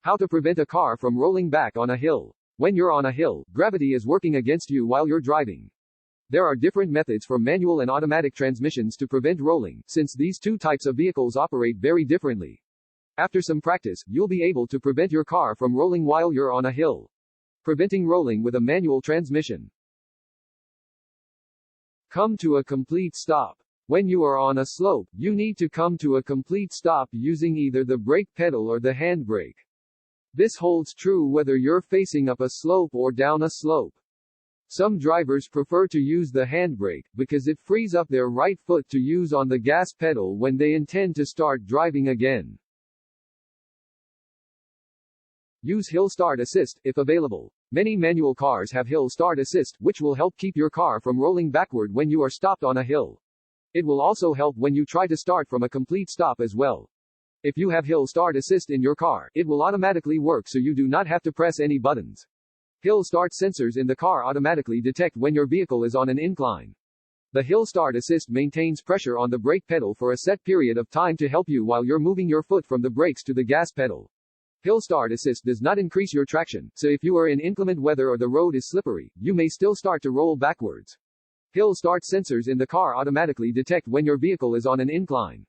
How to prevent a car from rolling back on a hill. When you're on a hill, gravity is working against you while you're driving. There are different methods for manual and automatic transmissions to prevent rolling, since these two types of vehicles operate very differently. After some practice, you'll be able to prevent your car from rolling while you're on a hill. Preventing rolling with a manual transmission. Come to a complete stop. When you are on a slope, you need to come to a complete stop using either the brake pedal or the handbrake. This holds true whether you're facing up a slope or down a slope. Some drivers prefer to use the handbrake, because it frees up their right foot to use on the gas pedal when they intend to start driving again. Use Hill Start Assist, if available. Many manual cars have Hill Start Assist, which will help keep your car from rolling backward when you are stopped on a hill. It will also help when you try to start from a complete stop as well. If you have Hill Start Assist in your car, it will automatically work so you do not have to press any buttons. Hill Start sensors in the car automatically detect when your vehicle is on an incline. The Hill Start Assist maintains pressure on the brake pedal for a set period of time to help you while you're moving your foot from the brakes to the gas pedal. Hill Start Assist does not increase your traction, so if you are in inclement weather or the road is slippery, you may still start to roll backwards. Hill Start sensors in the car automatically detect when your vehicle is on an incline.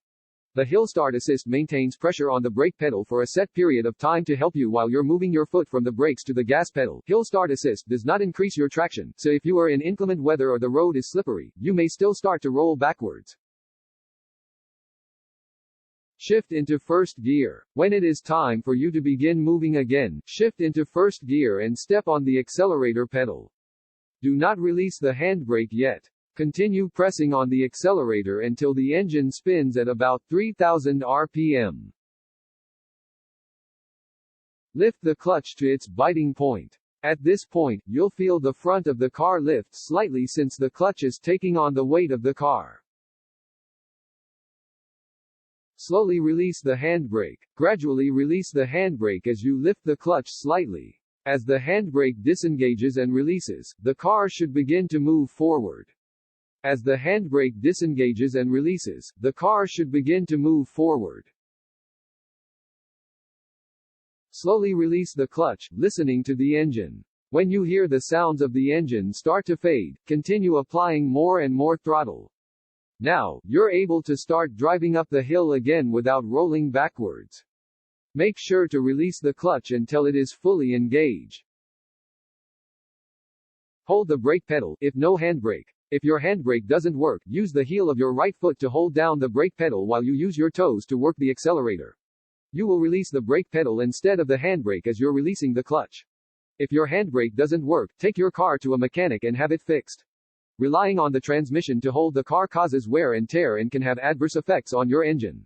The Hill Start Assist maintains pressure on the brake pedal for a set period of time to help you while you're moving your foot from the brakes to the gas pedal. Hill Start Assist does not increase your traction, so if you are in inclement weather or the road is slippery, you may still start to roll backwards. Shift into first gear. When it is time for you to begin moving again, shift into first gear and step on the accelerator pedal. Do not release the handbrake yet. Continue pressing on the accelerator until the engine spins at about 3000 RPM. Lift the clutch to its biting point. At this point, you'll feel the front of the car lift slightly since the clutch is taking on the weight of the car. Slowly release the handbrake. Gradually release the handbrake as you lift the clutch slightly. As the handbrake disengages and releases, the car should begin to move forward. As the handbrake disengages and releases, the car should begin to move forward. Slowly release the clutch, listening to the engine. When you hear the sounds of the engine start to fade, continue applying more and more throttle. Now, you're able to start driving up the hill again without rolling backwards. Make sure to release the clutch until it is fully engaged. Hold the brake pedal, if no handbrake. If your handbrake doesn't work, use the heel of your right foot to hold down the brake pedal while you use your toes to work the accelerator. You will release the brake pedal instead of the handbrake as you're releasing the clutch. If your handbrake doesn't work, take your car to a mechanic and have it fixed. Relying on the transmission to hold the car causes wear and tear and can have adverse effects on your engine.